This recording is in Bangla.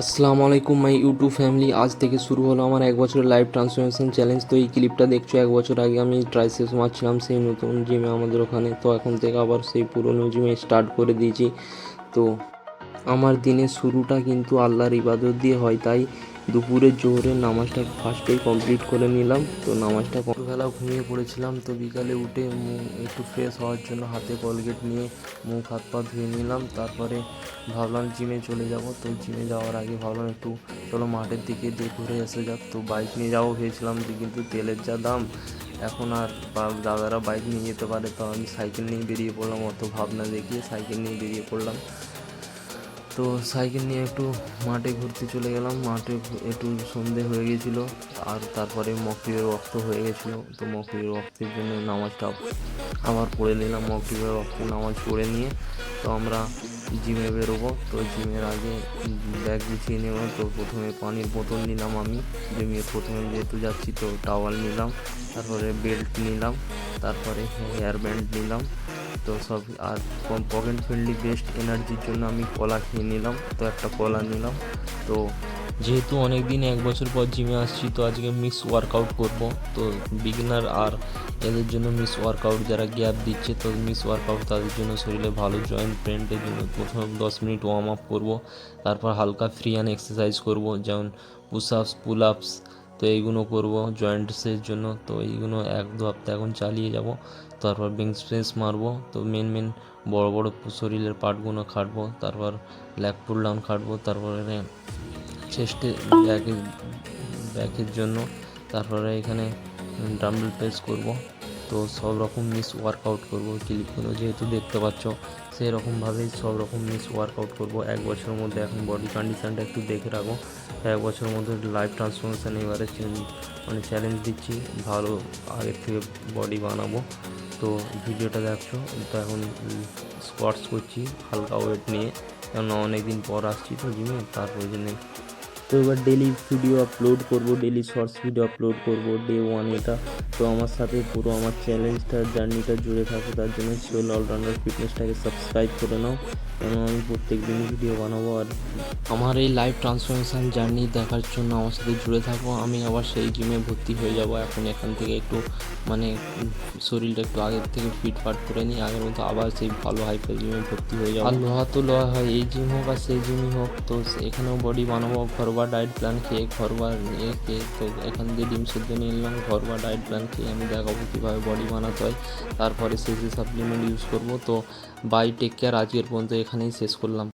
আসসালামু আলাইকুম মাই ইউটিউব ফ্যামিলি। আজ থেকে শুরু হলো আমার 1 বছরের লাইভ ট্রান্সফরমেশন চ্যালেঞ্জ। তো এই ক্লিপটা দেখছো, 1 বছর আগে আমি ট্রাইসেপস মারছিলাম সেই নতুন জিমে আমাদের ওখানে। তো এখন থেকে আবার সেই পুরনো জিমে স্টার্ট করে দিয়েছি। তো আমার দিনের শুরুটা কিন্তু আল্লাহর ইবাদত দিয়ে হয়, তাই দুপুরের জোহরের নামাজটা ফার্স্টেই কমপ্লিট করে নিলাম। তো নামাজটা সকালবেলা ঘুমিয়ে পড়েছিলাম, তো বিকালে উঠে একটু ফ্রেশ হওয়ার জন্য হাতে কলগেট নিয়ে মুখ হাত পা ধুয়ে নিলাম। তারপরে ভাবলাম জিমে চলে যাব। তো জিমে যাওয়ার আগে ভাবলাম একটু চলো মাঠের দিকে দিয়ে ঘুরে এসে যাক। তো বাইক নিয়ে যাবো ভেবেছিলাম, কিন্তু তেলের যা দাম এখন আর দাদারা বাইক নিয়ে যেতে পারে, তো আমি সাইকেল নিয়ে বেরিয়ে পড়লাম। অত ভাবনা দেখিয়ে সাইকেল নিয়ে বেরিয়ে পড়লাম। তো সাইকেল নিয়ে একটু মাঠে ঘুরতে চলে গেলাম। মাঠে একটু সন্ধে হয়ে গেছিলো, আর তারপরে মকরিবের ওয়াক্ত হয়ে গেছিলো। তো মকরিবের ওয়াক্তের জন্য নামাজটা আবার পড়ে নিলাম। মকরিবের ওয়াক্তে নামাজ পড়ে নিয়ে তো আমরা জিমে বেরোবো। তো জিমের আগে ব্যাগ গুছিয়ে নেব। তো প্রথমে পানির বোতল নিলাম আমি, জিমে প্রথমে যেহেতু যাচ্ছি তো টাওয়াল নিলাম, তারপরে বেল্ট নিলাম, তারপরে হেয়ার ব্যান্ড নিলাম। তো সব আর পকেট ফ্রেন্ডলি বেস্ট এনার্জির জন্য আমি কলা খেয়ে নিলাম। তো একটা কলা নিলাম। তো যেহেতু অনেক দিন 1 বছর পর জিমে আসছি, তো আজকে মিক্স ওয়ার্কআউট করব। তো বিগিনার আর এদের জন্য মিক্স ওয়ার্কআউট, যারা গ্যাপ দিচ্ছে তো মিক্স ওয়ার্কআউট তাদের জন্য শরীরে ভালো। জয়েন্ট পেন্টের জন্য প্রথমে 10 মিনিট ওয়ার্ম আপ করবো, তারপর হালকা ফ্রি হ্যান্ড এক্সারসাইজ করব, যেমন পুশ আপস পুল আপস। তো এইগুলো করব জয়েন্টসের জন্য। তো এইগুলো 1-2 হপ্তাহ এখন চালিয়ে যাব। তারপর বেঞ্চ প্রেস মারবো। তো মেন বড় বড় শরীরের পার্টগুলো খাটবো। তারপর ল্যাগ পুল ডাউন খাটবো। তারপরে চেস্টে ব্যাকের জন্য তারপরে এখানে ডাম্বেল প্রেস করব। তো সব রকম মিক্স ওয়ার্কআউট করব। ক্লিপগুলো যেহেতু দেখতে পাচ্ছ সেই রকমভাবেই সব রকম মিক্স ওয়ার্কআউট করব 1 বছরের মধ্যে। এখন বডি কন্ডিশনটা একটু দেখে রাখো। 1 বছরের মধ্যে লাইফ ট্রান্সফরমেশান এবারে মানে চ্যালেঞ্জ দিচ্ছি, ভালো আগের থেকে বডি বানাবো। তো ভিডিওটা দেখছো, তো এখন স্কোয়াটস করছি হালকা ওয়েট নিয়ে, কেননা অনেক দিন পর আসছি তো জিমে, তার প্রয়োজনে। তো এবার ডেলি ভিডিও আপলোড করব, ডেলি শর্টস ভিডিও আপলোড করব ডে 1 এটা। তো আমার সাথে পুরো আমার চ্যালেঞ্জটা জার্নিটা জুড়ে থাকে, তার জন্য সোল অলরাউন্ডার ফিটনেসটাকে সাবস্ক্রাইব করে নাও, কেন আমি প্রত্যেক দিন ভিডিও বানাবো। আর আমার এই লাইফ ট্রান্সফরমেশান জার্নি দেখার জন্য আমার সাথে জুড়ে থাকো। আমি আবার সেই জিমে ভর্তি হয়ে যাব এখন। এখান থেকে একটু মানে শরীরটা একটু আগের থেকে ফিটফাট করে নিই, আগের মতো আবার সেই ভালো হাইফাই জিমে ভর্তি হয়ে যাবো। আর লোহা তো লোহা হয়, এই জিম হোক আর সেই জিমই হোক। তো এখানেও বডি বানাবো ঘরোয়া ডায়েট প্ল্যান খেয়ে, ঘরোয়া খেয়ে। তো এখান দিয়ে ডিম সেদ্ধ নিয়ে নিলাম, ঘরোয়া ডায়েট প্ল্যান খেয়ে আমি দেখাবো কীভাবে বডি বানাতে হয়। তারপরে শেষে সাপ্লিমেন্ট ইউজ করবো। তো বাই, টেক কেয়ার। আজকের পর্যন্ত এখানেই শেষ করলাম।